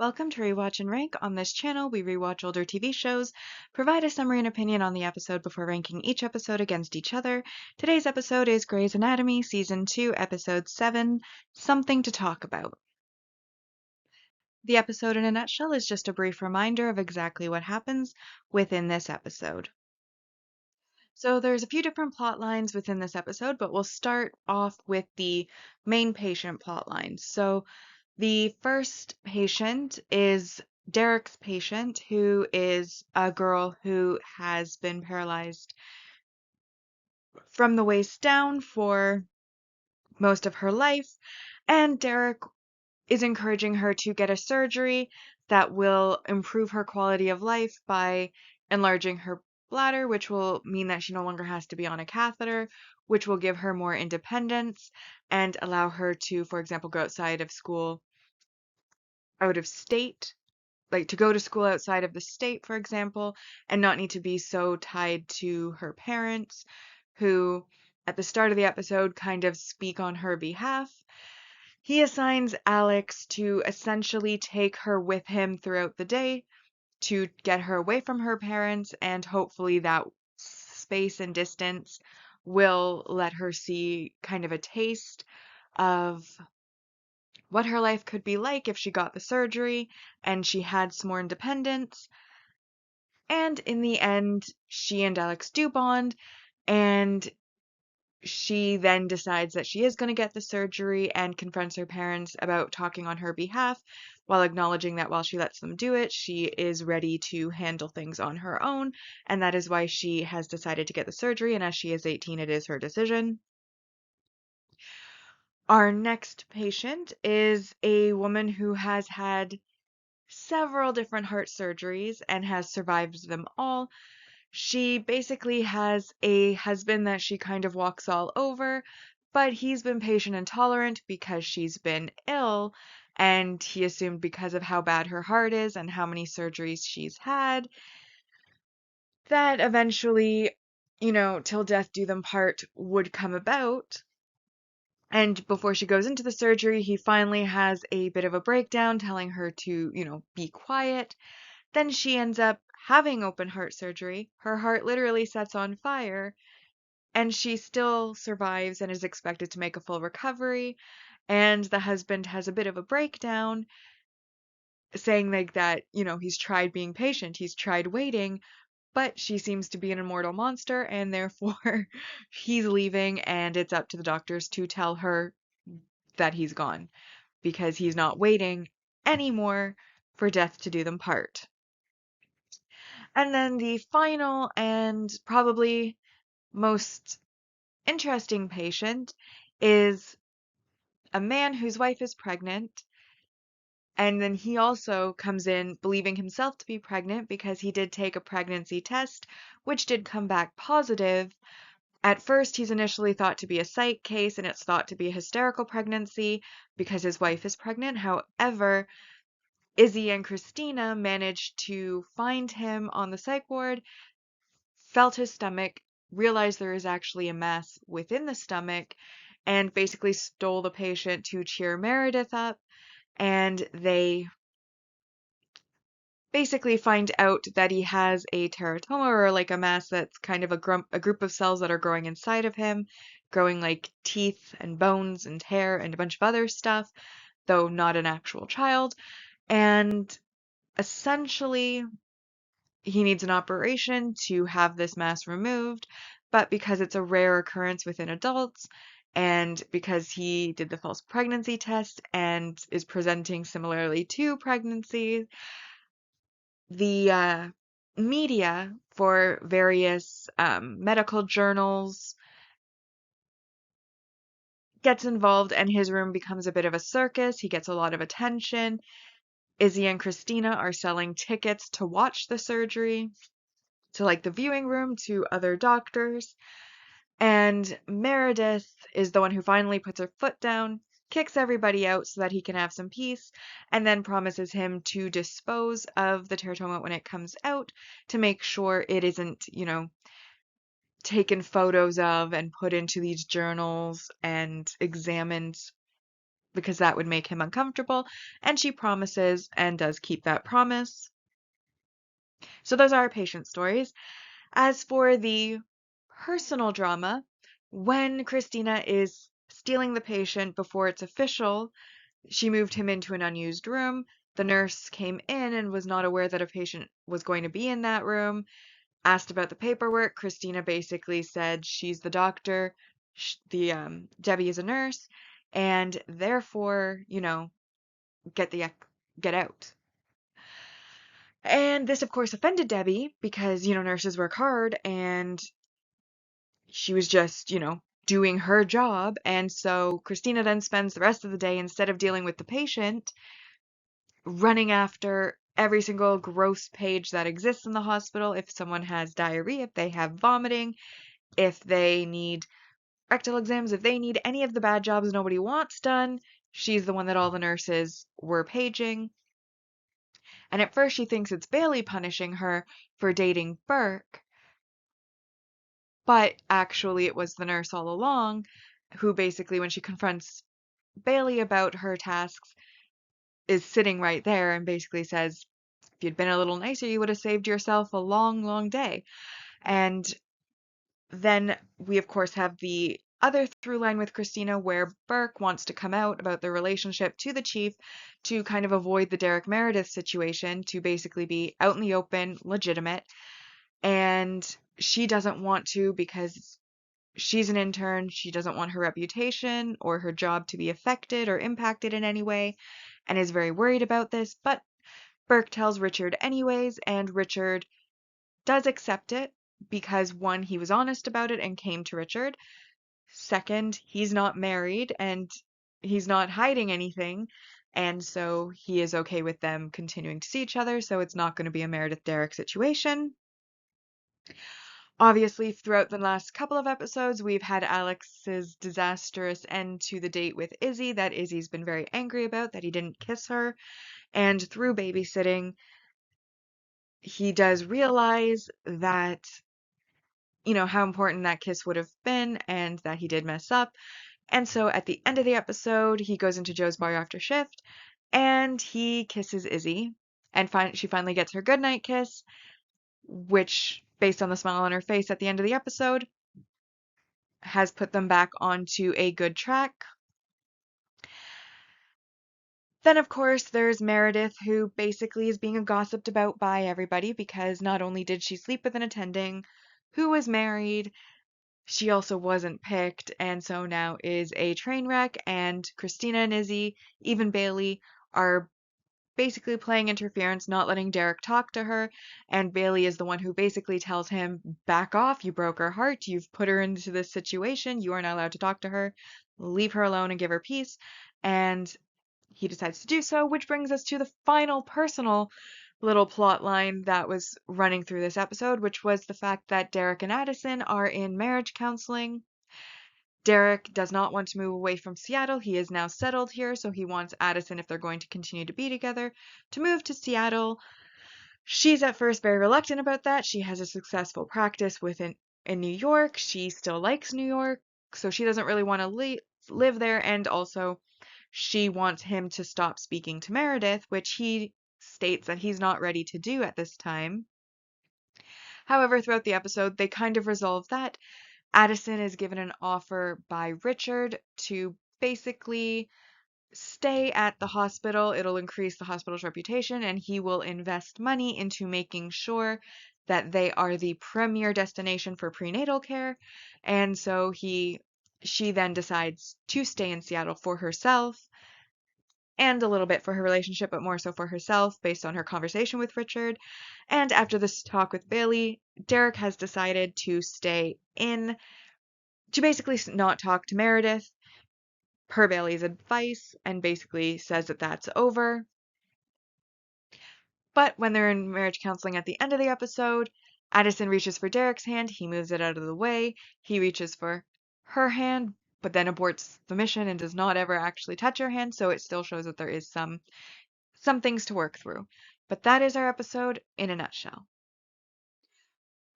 Welcome to Rewatch-and-Rank. On this channel, we rewatch older TV shows, provide a summary and opinion on the episode before ranking each episode against each other. Today's episode is Grey's Anatomy, Season 2, Episode 7, Something to Talk About. The episode in a nutshell is just a brief reminder of exactly what happens within this episode. So there's a few different plot lines within this episode, but we'll start off with the main patient plot line. So the first patient is Derek's patient, who is a girl who has been paralyzed from the waist down for most of her life, and Derek is encouraging her to get a surgery that will improve her quality of life by enlarging her bladder, which will mean that she no longer has to be on a catheter, which will give her more independence and allow her to, for example, go outside of school out of state, like to go to school outside of the state, for example, and not need to be so tied to her parents, who at the start of the episode kind of speak on her behalf. He assigns Alex to essentially take her with him throughout the day to get her away from her parents, and hopefully that space and distance will let her see kind of a taste of what her life could be like if she got the surgery and she had some more independence. And in the end, she and Alex do bond, and she then decides that she is going to get the surgery and confronts her parents about talking on her behalf, while acknowledging that while she lets them do it, she is ready to handle things on her own, and that is why she has decided to get the surgery, and as she is 18, it is her decision. Our next patient is a woman who has had several different heart surgeries and has survived them all. She basically has a husband that she kind of walks all over, but he's been patient and tolerant because she's been ill, and he assumed because of how bad her heart is and how many surgeries she's had, that eventually, till death do them part would come about. And before she goes into the surgery, he finally has a bit of a breakdown, telling her to, be quiet. Then she ends up having open heart surgery. Her heart literally sets on fire, and she still survives and is expected to make a full recovery. And the husband has a bit of a breakdown, saying like that, he's tried being patient, he's tried waiting, but she seems to be an immortal monster, and therefore he's leaving, and it's up to the doctors to tell her that he's gone because he's not waiting anymore for death to do them part. And then the final and probably most interesting patient is a man whose wife is pregnant. And then he also comes in believing himself to be pregnant because he did take a pregnancy test, which did come back positive. At first, he's initially thought to be a psych case, and it's thought to be a hysterical pregnancy because his wife is pregnant. However, Izzy and Christina managed to find him on the psych ward, felt his stomach, realized there is actually a mass within the stomach, and basically stole the patient to cheer Meredith up. And they basically find out that he has a teratoma, or like a mass that's kind of a group of cells that are growing inside of him, growing like teeth and bones and hair and a bunch of other stuff, though not an actual child. And essentially, he needs an operation to have this mass removed, but because it's a rare occurrence within adults, and because he did the false pregnancy test and is presenting similarly to pregnancy, the media for various medical journals gets involved, and his room becomes a bit of a circus. He gets a lot of attention. Izzy and Christina are selling tickets to watch the surgery, to like the viewing room, to other doctors. And Meredith is the one who finally puts her foot down, kicks everybody out so that he can have some peace, and then promises him to dispose of the teratoma when it comes out, to make sure it isn't, taken photos of and put into these journals and examined because that would make him uncomfortable, and she promises and does keep that promise. So those are our patient stories. As for the personal drama, when Christina is stealing the patient before it's official, she moved him into an unused room. The nurse came in and was not aware that a patient was going to be in that room, asked about the paperwork. Christina basically said she's the doctor, Debbie is a nurse, and therefore, get the get out. And this, of course, offended Debbie because, nurses work hard and she was just, doing her job. And so Christina then spends the rest of the day, instead of dealing with the patient, running after every single gross page that exists in the hospital. If someone has diarrhea, if they have vomiting, if they need rectal exams, if they need any of the bad jobs nobody wants done, she's the one that all the nurses were paging. And at first she thinks it's Bailey punishing her for dating Burke, but actually it was the nurse all along who basically, when she confronts Bailey about her tasks, is sitting right there and basically says, if you'd been a little nicer, you would have saved yourself a long, long day. And then we, of course, have the other through line with Christina where Burke wants to come out about their relationship to the chief to kind of avoid the Derek Meredith situation, to basically be out in the open, legitimate. And she doesn't want to because she's an intern. She doesn't want her reputation or her job to be affected or impacted in any way and is very worried about this. But Burke tells Richard anyways, and Richard does accept it because, one, he was honest about it and came to Richard. Second, he's not married and he's not hiding anything. And so he is okay with them continuing to see each other. So it's not going to be a Meredith Derek situation. Obviously, throughout the last couple of episodes, we've had Alex's disastrous end to the date with Izzy that Izzy's been very angry about, that he didn't kiss her. And through babysitting, he does realize that, how important that kiss would have been and that he did mess up. And so at the end of the episode, he goes into Joe's bar after shift and he kisses Izzy. And she finally gets her goodnight kiss, which, based on the smile on her face at the end of the episode, has put them back onto a good track. Then, of course, there's Meredith, who basically is being gossiped about by everybody because not only did she sleep with an attending who was married, she also wasn't picked, and so now is a train wreck, and Christina and Izzy, even Bailey, are basically playing interference, not letting Derek talk to her, and Bailey is the one who basically tells him, back off, you broke her heart, you've put her into this situation, you are not allowed to talk to her, leave her alone and give her peace, and he decides to do so, which brings us to the final personal little plot line that was running through this episode, which was the fact that Derek and Addison are in marriage counseling. Derek does not want to move away from Seattle. He is now settled here, so he wants Addison, if they're going to continue to be together, to move to Seattle. She's at first very reluctant about that. She has a successful practice in New York. She still likes New York, so she doesn't really want to live there, and also she wants him to stop speaking to Meredith, which he states that he's not ready to do at this time. However, throughout the episode, they kind of resolve that. Addison is given an offer by Richard to basically stay at the hospital. It'll increase the hospital's reputation, and he will invest money into making sure that they are the premier destination for prenatal care. And so she then decides to stay in Seattle for herself and a little bit for her relationship, but more so for herself based on her conversation with Richard. And after this talk with Bailey, Derek has decided to stay in, to basically not talk to Meredith per Bailey's advice, and basically says that that's over. But when they're in marriage counseling at the end of the episode, Addison reaches for Derek's hand, he moves it out of the way, he reaches for her hand, but then aborts the mission and does not ever actually touch her hand, so it still shows that there is some things to work through. But that is our episode in a nutshell.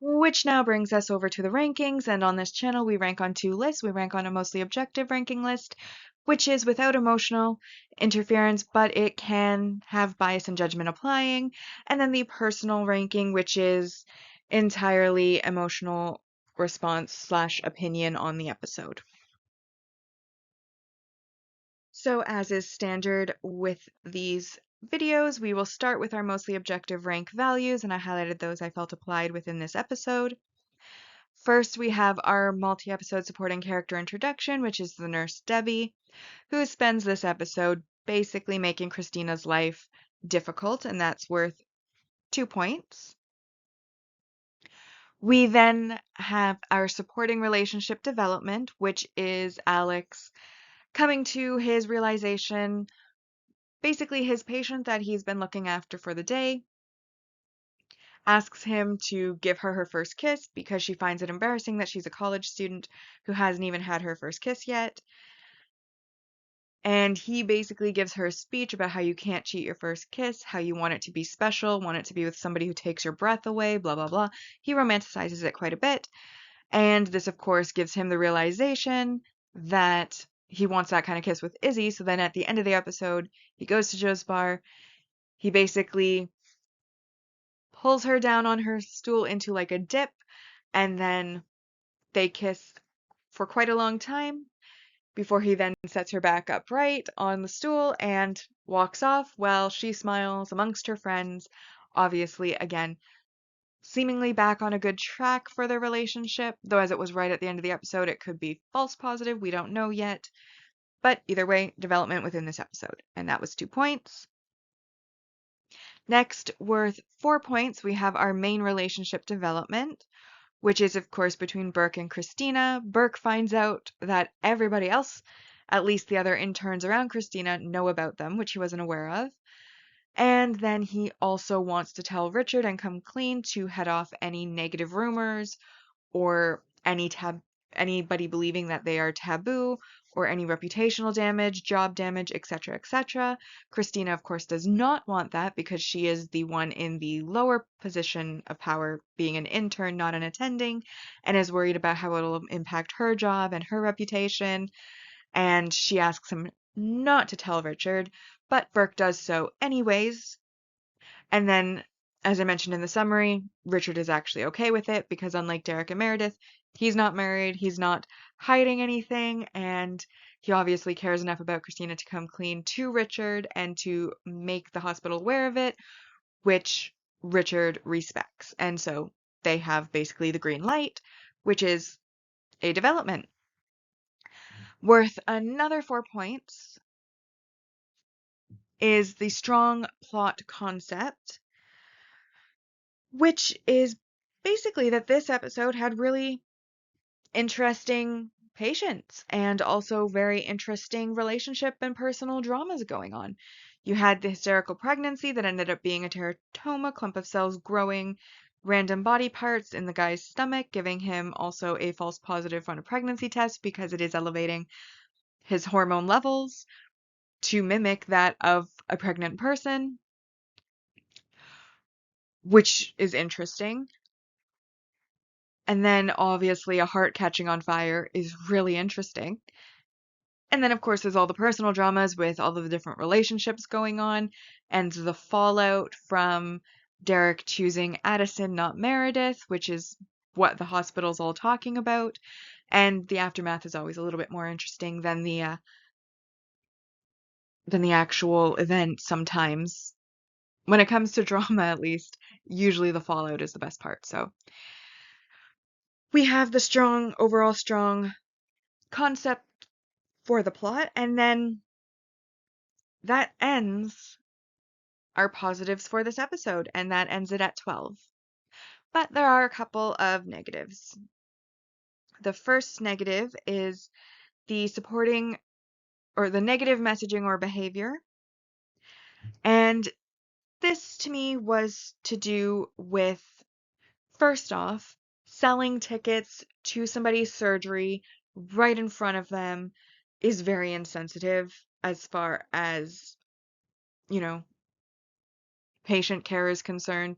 Which now brings us over to the rankings, and on this channel we rank on two lists. We rank on a mostly objective ranking list, which is without emotional interference, but it can have bias and judgment applying. And then the personal ranking, which is entirely emotional response slash opinion on the episode. So as is standard with these videos, we will start with our mostly objective rank values, and I highlighted those I felt applied within this episode. First, we have our multi-episode supporting character introduction, which is the nurse Debbie, who spends this episode basically making Christina's life difficult, and that's worth 2 points. We then have our supporting relationship development, which is Alex coming to his realization, basically his patient that he's been looking after for the day, asks him to give her her first kiss because she finds it embarrassing that she's a college student who hasn't even had her first kiss yet. And he basically gives her a speech about how you can't cheat your first kiss, how you want it to be special, want it to be with somebody who takes your breath away, blah, blah, blah. He romanticizes it quite a bit. And this, of course, gives him the realization that he wants that kind of kiss with Izzy. So then at the end of the episode, he goes to Joe's bar. He basically pulls her down on her stool into like a dip, and then they kiss for quite a long time before he then sets her back upright on the stool and walks off while she smiles amongst her friends, obviously, again, seemingly back on a good track for their relationship, though as it was right at the end of the episode, it could be false positive, we don't know yet. But either way, development within this episode, and that was 2 points. Next, worth 4 points, we have our main relationship development, which is, of course, between Burke and Christina. Burke finds out that everybody else, at least the other interns around Christina, know about them, which he wasn't aware of. And then he also wants to tell Richard and come clean to head off any negative rumors or anybody believing that they are taboo or any reputational damage, job damage, etc., etc. Christina, of course, does not want that because she is the one in the lower position of power, being an intern, not an attending, and is worried about how it'll impact her job and her reputation. And she asks him not to tell Richard, but Burke does so anyways. And then, as I mentioned in the summary, Richard is actually okay with it because unlike Derek and Meredith, he's not married, he's not hiding anything, and he obviously cares enough about Christina to come clean to Richard and to make the hospital aware of it, which Richard respects. And so they have basically the green light, which is a development. Worth another 4 points is the strong plot concept, which is basically that this episode had really interesting patients and also very interesting relationship and personal dramas going on. You had the hysterical pregnancy that ended up being a teratoma, clump of cells growing random body parts in the guy's stomach, giving him also a false positive on a pregnancy test because it is elevating his hormone levels to mimic that of a pregnant person, which is interesting. And then obviously a heart catching on fire is really interesting. And then, of course, there's all the personal dramas with all of the different relationships going on and the fallout from Derek choosing Addison, not Meredith, which is what the hospital's all talking about. And the aftermath is always a little bit more interesting than the actual event sometimes. When it comes to drama, at least, usually the fallout is the best part. So we have the overall strong concept for the plot, and then that ends our positives for this episode, and that ends it at 12. But there are a couple of negatives. The first negative is the supporting or the negative messaging or behavior. And this to me was to do with, first off, selling tickets to somebody's surgery right in front of them is very insensitive as far as, you know, patient care is concerned,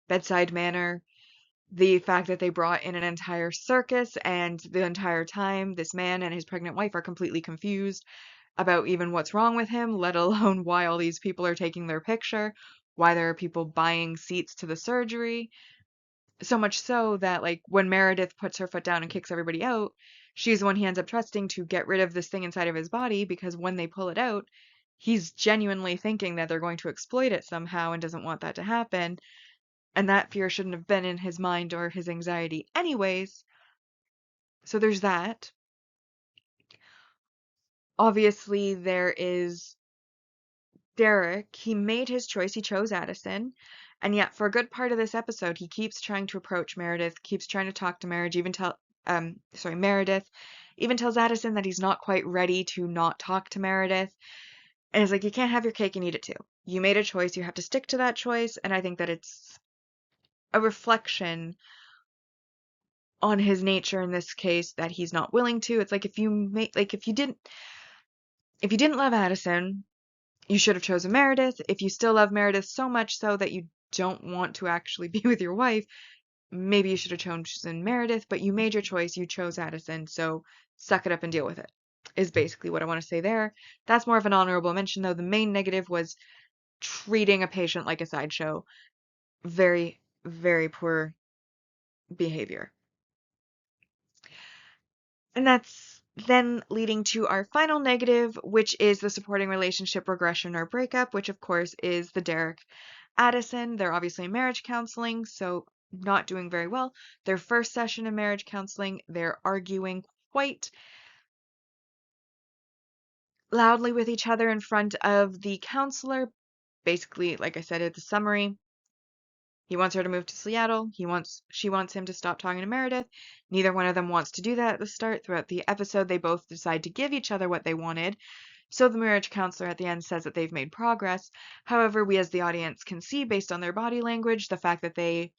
bedside manner. The fact that they brought in an entire circus and the entire time this man and his pregnant wife are completely confused about even what's wrong with him, let alone why all these people are taking their picture, why there are people buying seats to the surgery. So much so that, like, when Meredith puts her foot down and kicks everybody out, she's the one he ends up trusting to get rid of this thing inside of his body, because when they pull it out, he's genuinely thinking that they're going to exploit it somehow and doesn't want that to happen. And that fear shouldn't have been in his mind or his anxiety anyways. So there's that. Obviously, there is Derek. He made his choice. He chose Addison. And yet, for a good part of this episode, he keeps trying to approach Meredith, keeps trying to talk to Meredith, even tells Addison that he's not quite ready to not talk to Meredith. And it's like, you can't have your cake and eat it too. You made a choice. You have to stick to that choice. And I think that it's a reflection on his nature in this case that he's not willing to. It's like, if you didn't love Addison, you should have chosen Meredith. If you still love Meredith so much so that you don't want to actually be with your wife, maybe you should have chosen Meredith, but you made your choice. You chose Addison, so suck it up and deal with it, is basically what I want to say there. That's more of an honorable mention, though. The main negative was treating a patient like a sideshow. Very, very poor behavior. And that's then leading to our final negative, which is the supporting relationship regression or breakup, which of course is the Derek Addison. They're obviously in marriage counseling, so not doing very well. Their first session in marriage counseling, they're arguing quite loudly with each other in front of the counselor. Basically, like I said at the summary, he wants her to move to Seattle. She wants him to stop talking to Meredith. Neither one of them wants to do that at the start. Throughout the episode, they both decide to give each other what they wanted. So the marriage counselor at the end says that they've made progress. However, we as the audience can see, based on their body language, the fact that they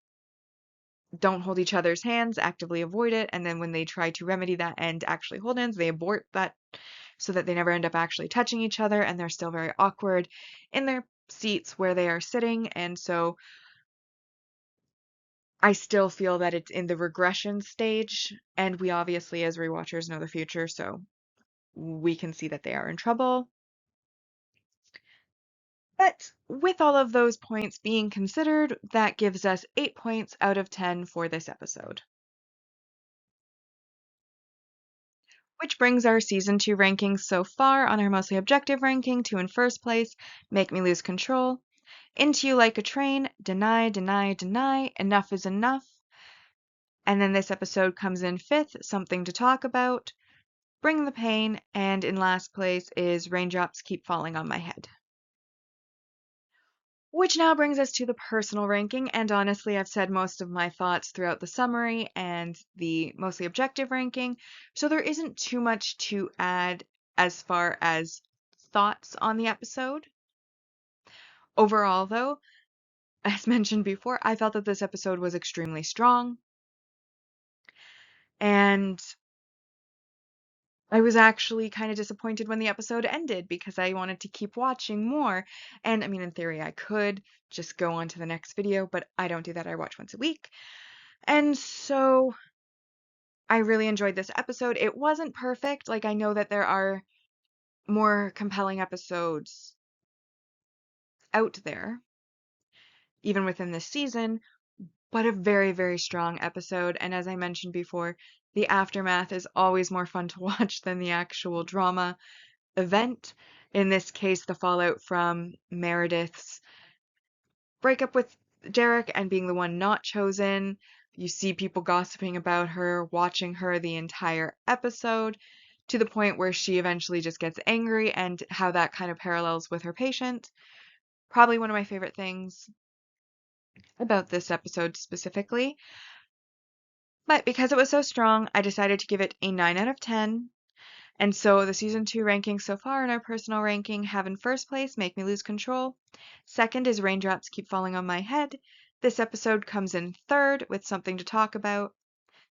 don't hold each other's hands, actively avoid it, and then when they try to remedy that and actually hold hands, they abort that so that they never end up actually touching each other, and they're still very awkward in their seats where they are sitting. And so I still feel that it's in the regression stage, and we obviously as rewatchers know the future, so we can see that they are in trouble. But with all of those points being considered, that gives us 8 points out of 10 for this episode. Which brings our season 2 rankings so far. On our mostly objective ranking, 2 in first place, Make Me Lose Control. Into You Like a Train, Deny, Deny, Deny, Enough is Enough. And then this episode comes in 5th, Something to Talk About, Bring the Pain, and in last place is Raindrops Keep Falling on My Head. Which now brings us to the personal ranking, and honestly, I've said most of my thoughts throughout the summary and the mostly objective ranking, so there isn't too much to add as far as thoughts on the episode. Overall, though, as mentioned before, I felt that this episode was extremely strong, and I was actually kind of disappointed when the episode ended because I wanted to keep watching more. And I mean, in theory, I could just go on to the next video, but I don't do that. I watch once a week. And so I really enjoyed this episode. It wasn't perfect. Like, I know that there are more compelling episodes out there, even within this season, but a very, very strong episode. And as I mentioned before, the aftermath is always more fun to watch than the actual drama event. In this case, the fallout from Meredith's breakup with Derek and being the one not chosen. You see people gossiping about her, watching her the entire episode, to the point where she eventually just gets angry, and how that kind of parallels with her patient. Probably one of my favorite things about this episode specifically. But because it was so strong, I decided to give it a 9 out of 10. And so the season 2 rankings so far in our personal ranking have in first place Make Me Lose Control. Second is Raindrops Keep Falling on My Head. This episode comes in third with Something to Talk About.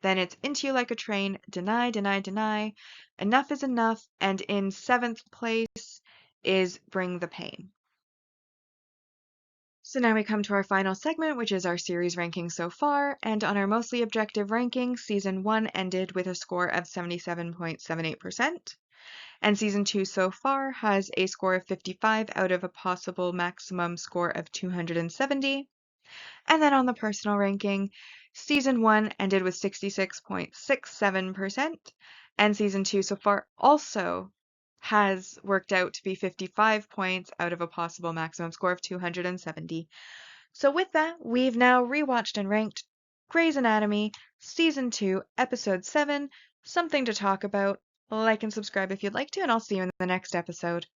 Then it's Into You Like a Train, Deny, Deny, Deny, Enough is Enough, and in 7th place is Bring the Pain. So now we come to our final segment, which is our series ranking so far, and on our mostly objective ranking, season 1 ended with a score of 77.78%. And season 2 so far has a score of 55 out of a possible maximum score of 270. And then on the personal ranking, season 1 ended with 66.67%, and season 2 so far also has worked out to be 55 points out of a possible maximum score of 270. So with that, we've now rewatched and ranked Grey's Anatomy, season 2, episode 7, something to talk about. Like and subscribe if you'd like to, and I'll see you in the next episode.